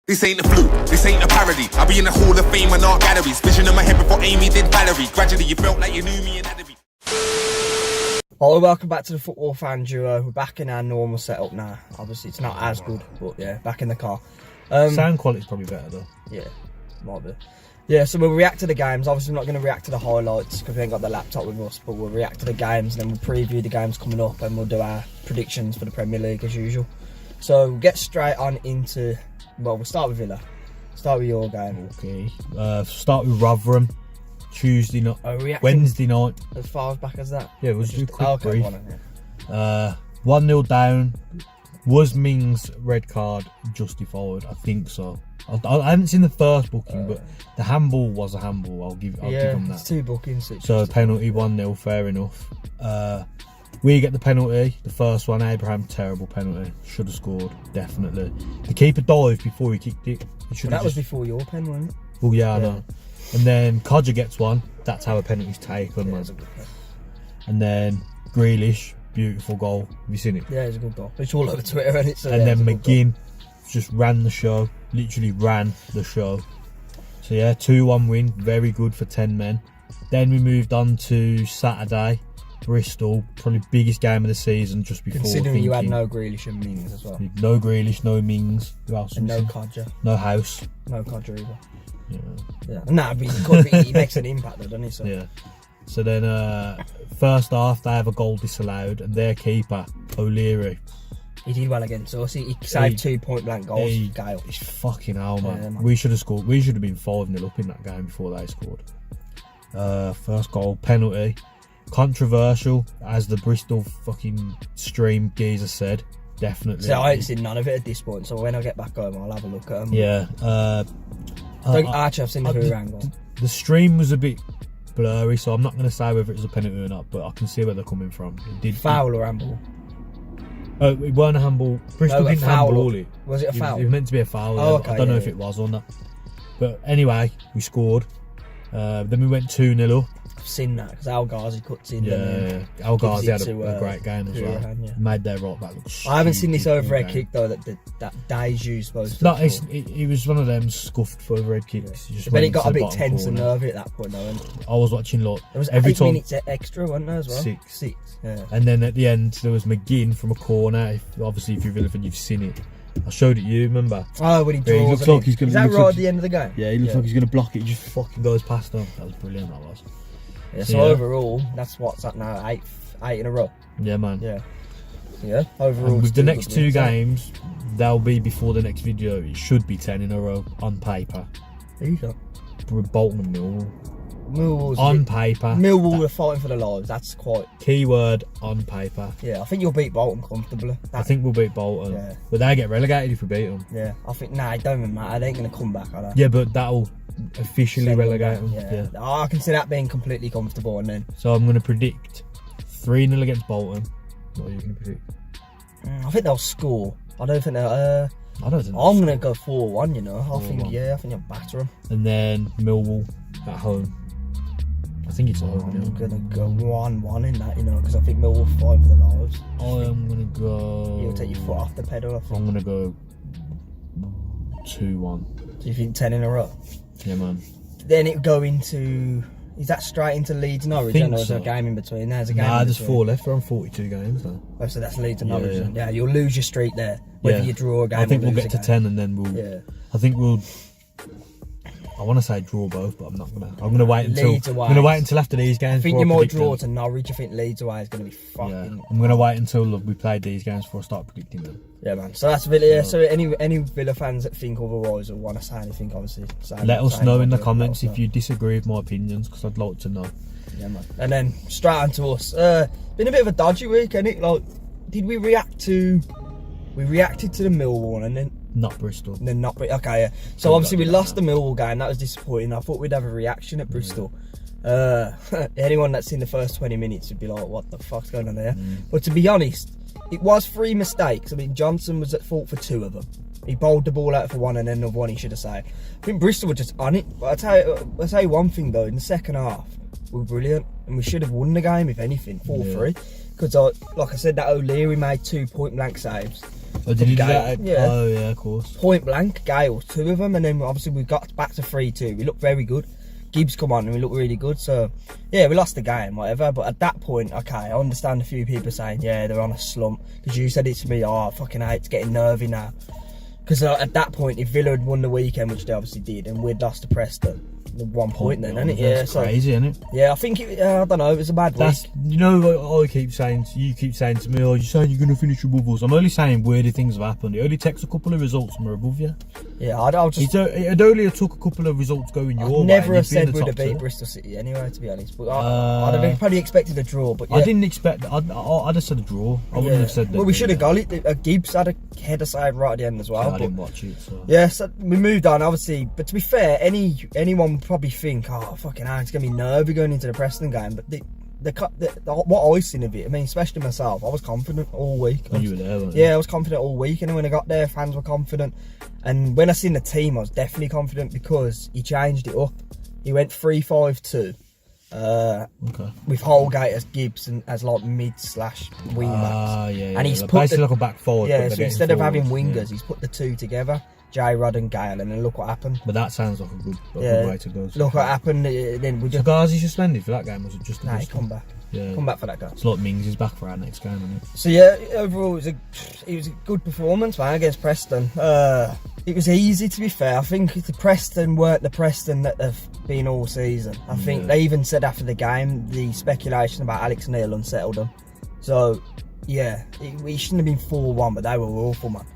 This ain't a fluke, this ain't a parody. I'll be in the Hall of Fame and art galleries. Vision in my head before Amy did Valerie. Gradually you felt like you knew me and had to be. Hello, welcome back to the Football Fan Duo. We're back in our normal setup now. Obviously it's not as good, but yeah, back in the car. Sound quality's probably better though. Yeah, might be. Yeah, so we'll react to the games. Obviously we're not going to react to the highlights because we ain't got the laptop with us, but we'll react to the games and then we'll preview the games coming up and we'll do our predictions for the Premier League as usual. So we'll get straight on into, well, we'll start with Villa. Start with your game. Okay. Start with Rotherham. Tuesday night. Wednesday night. As far back as that? Yeah, we'll do a quick brief. 1-0 down. Was Mings' red card justified? I think so. I haven't seen the first booking, but the handball was a handball. I'll give them that. It's two bookings. So penalty 1-0, fair enough. We get the penalty. The first one, Abraham, terrible penalty. Should have scored, definitely. The keeper dived before he kicked it. That was before your pen, wasn't it? Well, yeah, I know. And then Codger gets one. That's how a penalty's taken, man. And then Grealish, beautiful goal. Have you seen it? Yeah, it's a good goal. It's all over Twitter, and it's. And then McGinn just ran the show. Literally ran the show. So yeah, 2-1 win. Very good for 10 men. Then we moved on to Saturday. Bristol, probably biggest game of the season just before. Considering you had no Grealish and Mings as well. No Grealish, no Mings. Who else? And no Codger. No House. No Codger either. Yeah. Nah, but he makes an impact though, doesn't he? So. Yeah. So then, first half, they have a goal disallowed, and their keeper, O'Leary. He did well against us. He saved 2 point blank goals. Gale. It's fucking hell, man. Yeah, man. We should have scored. We should have been 5-0 up in that game before they scored. First goal, penalty. Controversial, as the Bristol fucking stream geezer said. Definitely. So I ain't seen none of it at this point, so when I get back home, I'll have a look at them. Yeah. Actually, I've seen the Who angle. The stream was a bit blurry, so I'm not going to say whether it was a penalty or not, but I can see where they're coming from. It did foul or handball? It weren't a handball. Bristol didn't handball it. Was it a foul? It was meant to be a foul. Oh, okay, I don't know if it was or not. But anyway, we scored. Then we went 2-0 up. I've seen that because Al Ghazi cuts in. Yeah, Al Ghazi had a great game as well. Made their right back look stupid. I haven't seen this overhead kick though that Daiju supposed to. No, it was one of them scuffed for overhead kicks. Yeah. But it got a bit tense and nervy at that point though. I was watching there was every 8 minutes extra, wasn't there as well? Six. Yeah. And then at the end there was McGinn from a corner. Obviously, if you're relevant, you've seen it. I showed it you, remember? Oh, when he draws. He looks like he's going to. Is that right at the end of the game? Yeah, he looks like he's going to block it. He just fucking goes past him. That was brilliant. That was. Yeah, so overall, that's what's that now? Eight in a row. Yeah, man. Yeah. Overall, and with the next two games, they'll be before the next video. It should be 10 in a row on paper. Who you got? With Bolton and Millwall. Millwall's on paper. Millwall are fighting for their lives. That's quite keyword on paper. Yeah, I think you'll beat Bolton comfortably. I think we'll beat Bolton. Yeah. But they get relegated if we beat them. Yeah, I think it don't even matter. They ain't gonna come back, are they? Yeah, but that'll officially relegate them. Yeah. I can see that being completely comfortable, and then. So I'm gonna predict 3-0 against Bolton. What are you gonna predict? I think they'll score. I don't think they'll. I don't think I'm gonna go 4-1. You know, I think you'll batter them. And then Millwall at home. I think it's over. I'm gonna go 1-1 in that, you know, because I think Millwall fight for their lives. I am gonna go. You'll take your foot off the pedal. I think. I'm gonna go 2-1. So you think 10 in a row? Yeah, man. Then it would go into. Is that straight into Leeds Norwich? I think so. There's a game in between. There's a game. Nah, there's 4 left. We're on 42 games though. Oh, so that's Leeds and Norwich. Yeah, you'll lose your streak there. Whether you draw a game. I think we'll get to 10 and then we'll. Yeah. I think we'll. I want to say draw both, but I'm not gonna. I'm gonna wait until. I'm gonna wait until after these games. I think you might draw to Norwich. I think Leeds away is gonna be fucking. Yeah, I'm gonna wait until we played these games before I start predicting them. Yeah, man. So that's Villa. Yeah. So any Villa fans that think otherwise or want to say anything, obviously, let us know in the comments if you disagree with my opinions, because I'd like to know. Yeah, man. And then straight on to us. Been a bit of a dodgy week, ain't it? Like, did we react to? We reacted to the Millwall one and then. Not Bristol. And then not okay. Yeah. So obviously we lost the Millwall game. That was disappointing. I thought we'd have a reaction at Bristol. Anyone that's seen the first 20 minutes would be like, "What the fuck's going on there?" But to be honest, it was 3 mistakes. I mean, Johnson was at fault for 2 of them. He bowled the ball out for 1 and then another 1 he should have saved. I think Bristol were just on it. But I'll tell you one thing though. In the second half, we were brilliant and we should have won the game if anything, 4-3. Because like I said, that O'Leary made 2 point blank saves. Oh, did he do Gale. that? Yeah. Oh, yeah, of course. Point blank, Gale, 2 of them, and then obviously we got back to 3-2. We looked very good. Gibbs come on and we looked really good. So yeah, we lost the game, whatever. But at that point, okay, I understand a few people saying, yeah, they're on a slump. Because you said it to me, oh, I fucking hate, it's getting nervy now. Because at that point, if Villa had won the weekend, which they obviously did, and we'd lost to Preston, 1 point then, isn't it? Yeah, That's crazy, isn't it? Yeah, I think I don't know. It was a bad week. You know what I keep saying? You keep saying to me, "Oh, you're saying you're going to finish above us." I'm only saying weirder things have happened. It only takes a couple of results and we're above you. Yeah, I'll just. It only took a couple of results going your way. Never have and you'd be in said the we'd top have beat two. Bristol City anyway, to be honest. But I'd have probably expected a draw. But yeah. I didn't expect. I'd have said a draw. I wouldn't have said that. Well, we should have got it. Gibbs had a header side right at the end as well. I didn't watch it. So. Yeah, so we moved on, obviously. But to be fair, anyone would probably think, oh, fucking hell, it's going to be nervy going into the Preston game. But what I seen of it, I mean, especially myself, I was confident all week. Oh, you were there, weren't you? Yeah, I was confident all week. And then when I got there, fans were confident. And when I seen the team, I was definitely confident because he changed it up. He went 3-5-2. Okay. With Holgate as Gibbs and as like mid/wing backs. Yeah. And he's Like put basically like a back forward. yeah, but so they're instead getting of having forwards, wingers, he's put the 2 together, J-Rod and Gale, and then look what happened. But that sounds like a good way to go. Look what happened. Then we So just Ghazi suspended for that game, was it just? he come back. Yeah. Come back for that guy. It's like Mings is back for our next game, isn't it? So yeah, overall it was a good performance, man, against Preston. It was easy, to be fair. I think the Preston weren't the Preston that they've been all season. I think they even said after the game the speculation about Alex Neil unsettled them. So yeah, we shouldn't have been 4-1, but they were awful, man.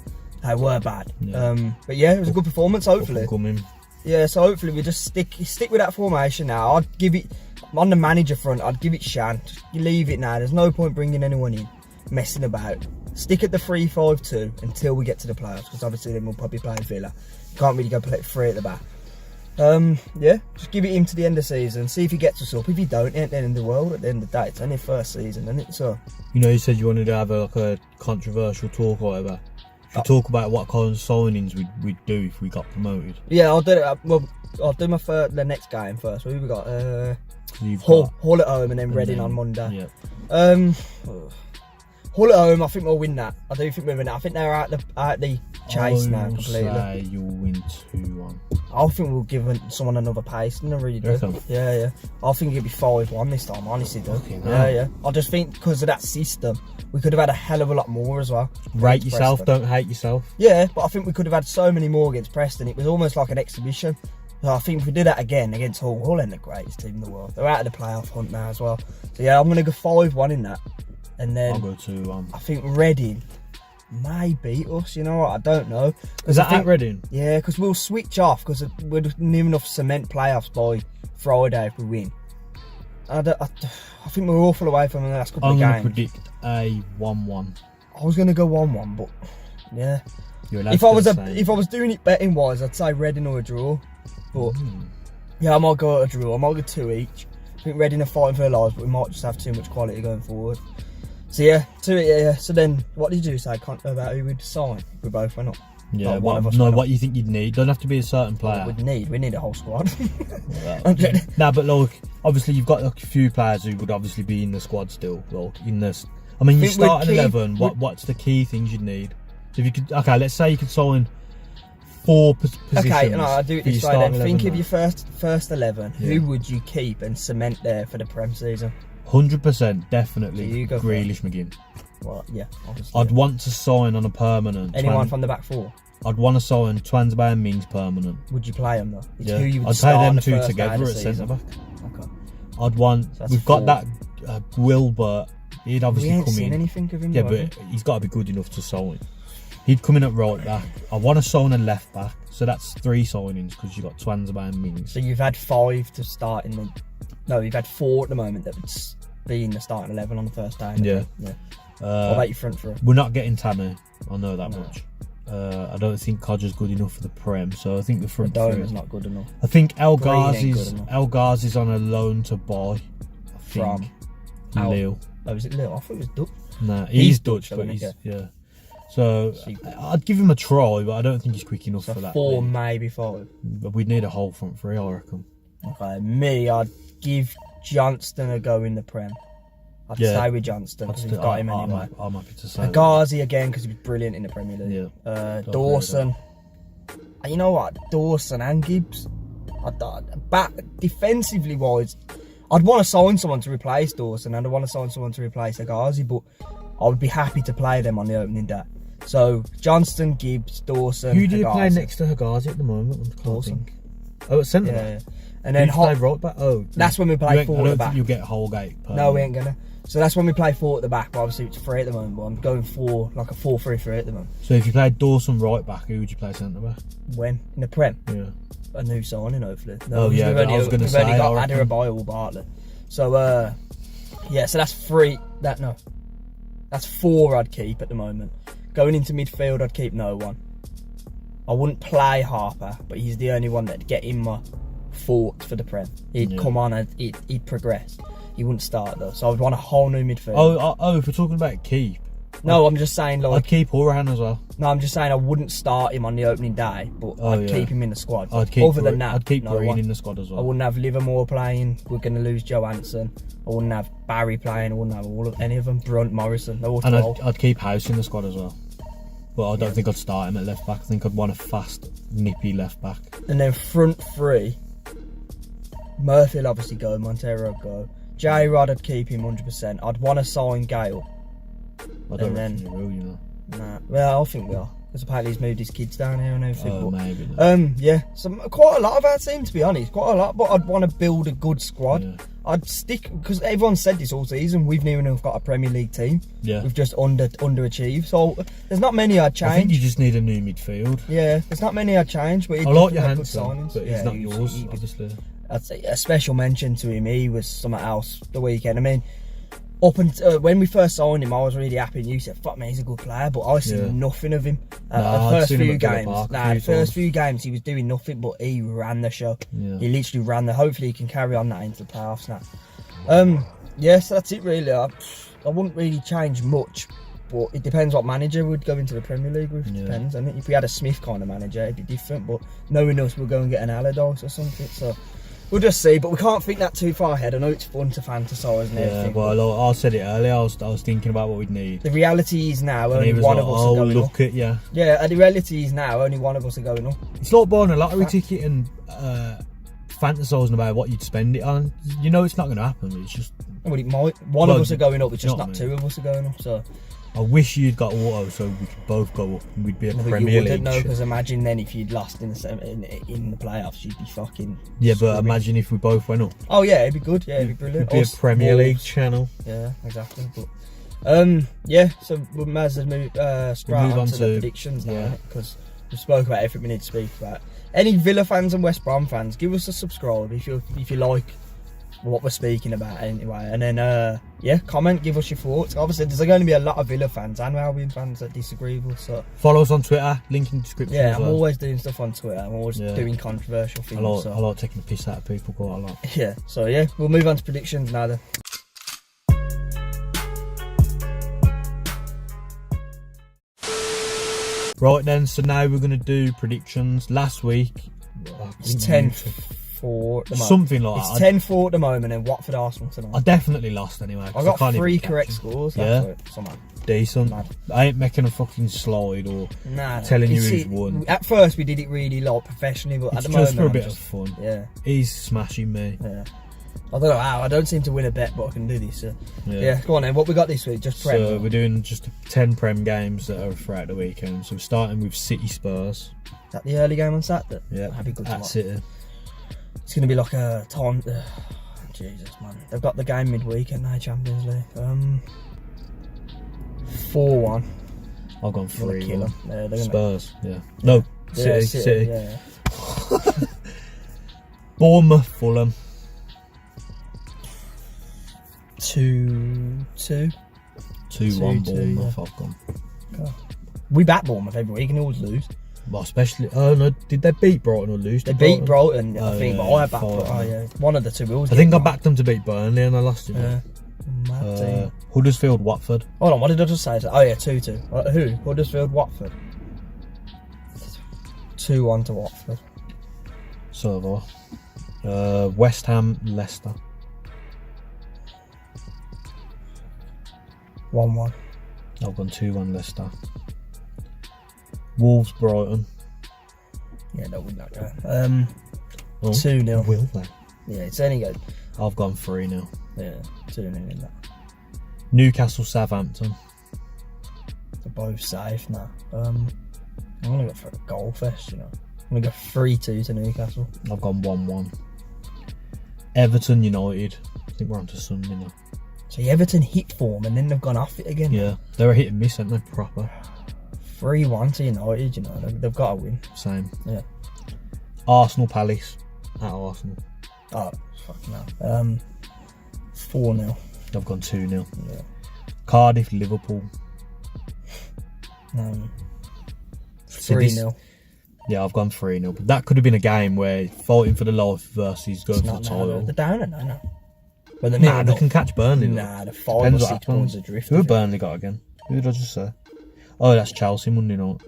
They were bad. Yeah. But yeah, it was a good performance. Hopefully, yeah. So hopefully we just stick with that formation now. I'd give it on the manager front. I'd give it Shan. Just leave it now. There's no point bringing anyone in, messing about. Stick at the 3-5-2 until we get to the playoffs, because obviously then we'll probably play Villa. Can't really go play 3 at the back. Yeah, just give it him to the end of the season. See if he gets us up. If he don't, it ain't the end of the world. At the end of the day, it's only first season, isn't it? So you know, you said you wanted to have a controversial talk or whatever. If you talk about what kind of signings we'd do if we got promoted. Yeah, I'll do it. Well, I'll do the next game first. What have we got? Hull at home and then Reading on Monday. Yeah. Hull at home, I think we'll win that. I do think we'll win that. I think they're out the chase now completely. I'll say you'll win 2-1. I think we'll give someone another pace, and I really do. Yeah. I think it'll be 5-1 this time, honestly, do. Yeah. I just think because of that system, we could have had a hell of a lot more as well. Rate yourself, Preston. Don't hate yourself. Yeah, but I think we could have had so many more against Preston. It was almost like an exhibition. So I think if we do that again against Hull ain't the greatest team in the world. They're out of the playoff hunt now as well. So yeah, I'm going to go 5-1 in that. And then I'll go 2-1. I think Reading may beat us, you know what? I don't know. Is that at Reading? Yeah, because we'll switch off because we're near enough cement playoffs by Friday if we win. I think we're awful away from the last couple of games. I'm going to predict a 1-1. I was going to go 1-1, but yeah. If I was doing it betting wise, I'd say Reading or a draw. But yeah, I might go a draw. I might go 2 each. I think Reading are fighting for their lives, but we might just have too much quality going forward. So yeah, So then, what did you say about who we'd sign? We both went up. Yeah, what you think you'd need. Don't have to be a certain player. We need a whole squad. But look, obviously you've got a few players who would obviously be in the squad still. Look, in this, I mean, you start at 11. What's the key things you'd need? So if you could, let's say you could sign 4 positions. Okay, no, I'll do it this way then. Think of your first 11. Yeah. Who would you keep and cement there for the Prem season? 100%, definitely. So you go Grealish, McGinn. Well, yeah, obviously. I'd want to sign on a permanent. Anyone from the back 4? I'd want to sign Twansby and Mings permanent. Would you play them though? It's Yeah. who you would I'd start play them the 2 first together day at of the centre season. back. Okay. I'd want. So we've 4. got that Wilbur. He'd obviously we ain't come seen in. anything of him. Yeah, though, but he's got to be good enough to sign. He'd come in at right back. I want to sign a left back. So that's 3 signings because you've got Twansby and Mings. So you've had 5 to start in the. No, you've had 4 at the moment that would be in the starting 11 on the first day. Yeah. What about your front 3? We're not getting Tammy. I know that much. I don't think Codger's good enough for the Prem, so I think the front 3 is not good enough. I think El Green ain't Ghazi's good enough. on a loan to buy. I think. From Lille. Oh, is it Lille? I thought it was Dutch. Nah, he's Dutch, though, but isn't he's he? yeah. So I'd give him a try, but I don't think he's quick enough So for that. 4, league. maybe 5. But we'd need a whole front 3, I reckon. Okay, me, I'd give Johnston a go in the Prem. I'd Yeah. stay with Johnston because we've got him anyway. I'm happy to say. Ghazi again because he was brilliant in the Premier League. Yeah. Dawson. You know what? Dawson and Gibbs. Back defensively wise, I'd want to sign someone to replace Dawson and I'd want to sign someone to replace Ghazi, but I would be happy to play them on the opening day. So Johnston, Gibbs, Dawson. Who do you play Hegazi. next to Hegazi at the moment? Dawson. Oh, at centre Yeah. back. And then play right back. Oh, that's when we play four I at don't the back. think you'll get Holgate. No, we ain't gonna. So that's when we play four at the back. But obviously it's 3 at the moment. But I'm going for like a 4-3-3 at the moment. So if you played Dawson right back, who would you play centre back? When in the Prem, Yeah. a new signing hopefully. Oh, yeah, we've but I was gonna say, already got I reckon- Adebayo or Bartlett. So yeah, so that's 3. That's 4 I'd keep at the moment. Going into midfield, I'd keep no one. I wouldn't play Harper, but he's the only one that'd get in my thoughts for the Prem. He'd come on and he'd progress. He wouldn't start though, so I'd want a whole new midfield. Oh, if we're talking about keep, no, I'm just saying I'd like. keep Horan as well. No, I'm just saying I wouldn't start him on the opening day, but I'd keep him in the squad. I'd keep Other than that, I'd keep no Green one. in the squad as well. I wouldn't have Livermore playing. We're going to lose Johansson. I wouldn't have Barry playing. I wouldn't have any of them. Brunt, Morrison. They're all And 12. I'd keep House in the squad as well. But I don't think I'd start him at left back. I think I'd want a fast, nippy left back. And then front 3, Murphy will obviously go. Montero will go. J-Rod, I'd keep him 100%. I'd want to sign Gale. I don't And reckon then- you will, you know. Nah. Well, I think we are. Because apparently he's moved his kids down here and everything. Oh, but, maybe. Then. yeah, quite a lot of our team, to be honest, quite a lot. But I'd want to build a good squad. Yeah. I'd stick because everyone said this all season. We've never even got a Premier League team. Yeah. We've just underachieved. So there's not many I'd change. I think you just need a new midfield. Yeah, there's not many I'd change. But I like your good Hansen, signings. but Yeah, he's not he was- yours, he was- obviously. I'd say a special mention to him. He was something else the weekend. I mean, up until when we first signed him, I was really happy. And you said, "Fuck me, he's a good player," but I seen nothing of him. Nah, The I'd first seen him few at Villa games, Park a the few first times. few games he was doing nothing, but he ran the show. Yeah. He literally ran the. Hopefully, he can carry on that into the playoffs now. Yeah, so that's it really. I wouldn't really change much, but it depends what manager would go into the Premier League with. Yeah. Depends. And if we had a Smith kind of manager, it'd be different. But knowing us, we'll go and get an Allardyce or something. So we'll just see. But we can't think that too far ahead. I know it's fun to fantasise and Yeah, everything. well, I said it earlier. I was thinking about what we'd need. The reality is now And he only was one like, of us "Oh, are going look up. at you." Yeah, and the reality is now only one of us are going up. It's like buying a lottery ticket and fantasising about what you'd spend it on. You know it's not going to happen. It's just. Well, it might. One of us are going up. It's you know just what not I mean? 2 of us are going up. So. I wish you'd got auto so we could both go up and we'd be a No, but Premier you League. wouldn't know because imagine then if you'd lost in the playoffs, you'd be fucking. Yeah, but screwing. imagine if we both went up. Oh yeah, it'd be good. Yeah, it'd be brilliant. It'd be a Us, Premier League Wolves. channel. Yeah, exactly. But yeah. So we might as well move straight move on on to the to- predictions now, yeah. because we spoke about everything we need to speak about. Any Villa fans and West Brom fans, give us a subscribe if you like what we're speaking about anyway, and then yeah, comment, give us your thoughts. Obviously there's going to be a lot of Villa fans and Albion fans that disagree with us, so Follow us on Twitter, link in the description yeah, as I'm well. always doing stuff on Twitter. I'm always Yeah. doing controversial things. I like taking the piss out of people quite a lot. Yeah, so yeah, we'll move on to predictions now then. Right then, so now we're going to do predictions. Last week, It's 10-4 at the moment. something like It's that. 10-4 at the moment, and Watford Arsenal tonight. I definitely lost anyway. 'cause I got can't 3 even correct catch 'em. scores. Yeah. That's it. Somehow. Decent. Mad. I ain't making a fucking slide or Nah, telling you see, who's won. At first, we did it really like professionally, but It's at the just moment, for a I'm bit just, of fun. yeah, He's smashing me. yeah. I don't know how. I don't seem to win a bet, but I can do this. So. Yeah, go on then. What we got this week? Just Prem. So we're doing just 10 Prem games that are throughout the weekend. So we're starting with City Spurs. Is that the early game on Saturday? Yeah, That'd be good to at watch. City. It's going to be like a time. Jesus, man. They've got the game midweek, and they Champions League. 4-1. I've gone They're gonna 3. kill 'em. Yeah, they're gonna- Spurs, yeah. No, Yeah, City. Yeah. Bournemouth, Fulham. 2-2. 2-1 2-2, Bournemouth, yeah. I've gone. We bat Bournemouth every week and always lose. Well, especially, oh no, did they beat Brighton or lose They to beat Brighton, I Oh, think, yeah, but I backed. fine. Oh yeah, one of the two. I think I backed them to beat Burnley and I lost it. Yeah. Mad team. Huddersfield, Watford. Hold on, what did I just say? Oh yeah, 2-2. Who? Huddersfield, Watford. 2-1 to Watford. So have I. West Ham, Leicester. 1-1. I've gone 2-1 Leicester. Wolves Brighton. Yeah, no, win that game. Oh, 2-0. Will they? Yeah, it's only good. I've gone 3-0. Yeah, 2-0 in that. Newcastle Southampton. They're both safe now. I'm gonna go for a goal fest, you know. I'm gonna go 3-2 to Newcastle. I've gone 1-1. Everton United. I think we're on to Sunday now. So Everton hit form and then they've gone off it again. Yeah, they're a hit and miss, aren't they? Proper. 3-1 to United, you know. They've got to win. Same. Yeah. Arsenal Palace. At Arsenal. Oh, fuck no. 4-0. I've gone 2-0. Yeah. Cardiff Liverpool. 3-0. Yeah, I've gone 3-0. But that could have been a game where fighting for the life versus going for the title. They're down now. But They can catch Burnley. Nah, they're 5 or Depends what 6 points happens. adrift. Who have Burnley got again? Who did I just say? Oh, that's Chelsea Monday night.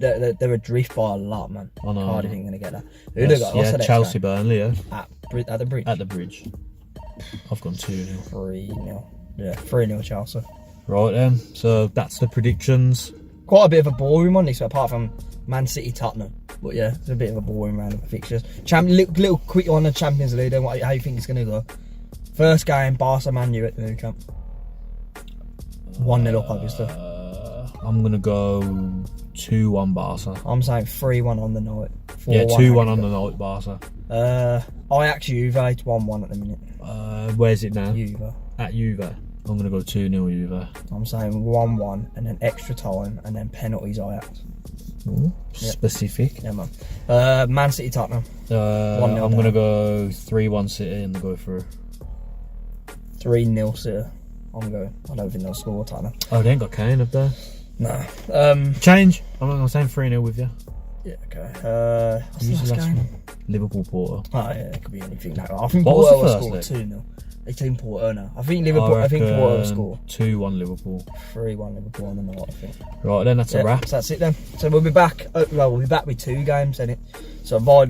They're adrift by a lot, man. I know. Cardiff ain't going to get that. Who they got? What's the next Chelsea game? Burnley, yeah. At the bridge. At the bridge. I've gone 2-0. 3-0. Yeah, 3-0 Chelsea. Right then, so that's the predictions. Quite a bit of a boring one, so apart from Man City Tottenham. But yeah, it's a bit of a boring round of fixtures. Little quick on the Champions League, then how you think it's going to go? First game, Barca Man U at the Nou Camp. 1-0 up, obviously. I'm going to go 2-1 Barca. I'm saying 3-1 on the night. 4-1 Yeah, 2-1 on the night, Barca. Ajax Juve, it's 1-1 at the minute. Where's it now? Juve. At Juve. I'm going to go 2-0 Juve. I'm saying 1-1 and then extra time and then penalties Ajax. Ooh, Yep. Specific. Yeah, man. Man City Tottenham. 1-0 I'm going to down. go 3-1 City and go for 3-0 City. I'm going. I don't think they'll score Tottenham. Oh, they ain't got Kane up there. No. Change. I'm saying 3-0 with you. Yeah, okay. What's the last game? Liverpool Porto. Oh yeah, it could be anything like that. I think What was Porto the will first score leg? 2-0. It's in Porto now. I think Liverpool. I think Porto will score 2-1 Liverpool. 3-1 Liverpool on the night. I think. Right then, that's a wrap. So that's it then. So we'll be back. We'll be back with 2 games, innit? So by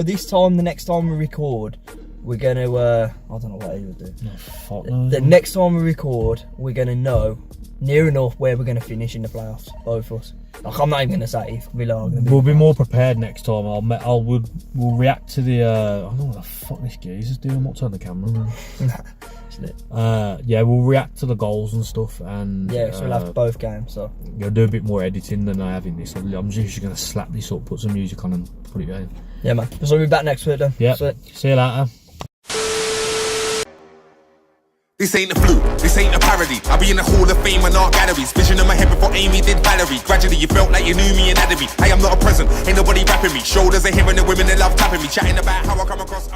this time, the next time we record, we're gonna. I don't know what he would do. Oh, fuck no. The next time we record, we're gonna know near enough where we're gonna finish in the playoffs, both of us. Like, I'm not even gonna say if We'll be more prepared next time. We'll react to the. I don't know what the fuck this geezer's doing. What's on the camera, man? Yeah, we'll react to the goals and stuff, and Yeah, so we'll have both games. So you'll do a bit more editing than I have in this. I'm just gonna slap this up, put some music on, and put it in. yeah, man. So we'll be back next week then. Yeah. So, See you later. This ain't a fluke, this ain't a parody. I'll be in the Hall of Fame and art galleries. Vision in my head before Amy did Valerie. Gradually you felt like you knew me and added me. I am not a present, ain't nobody rapping me. Shoulders are hearing the women that love tapping me. Chatting about how I come across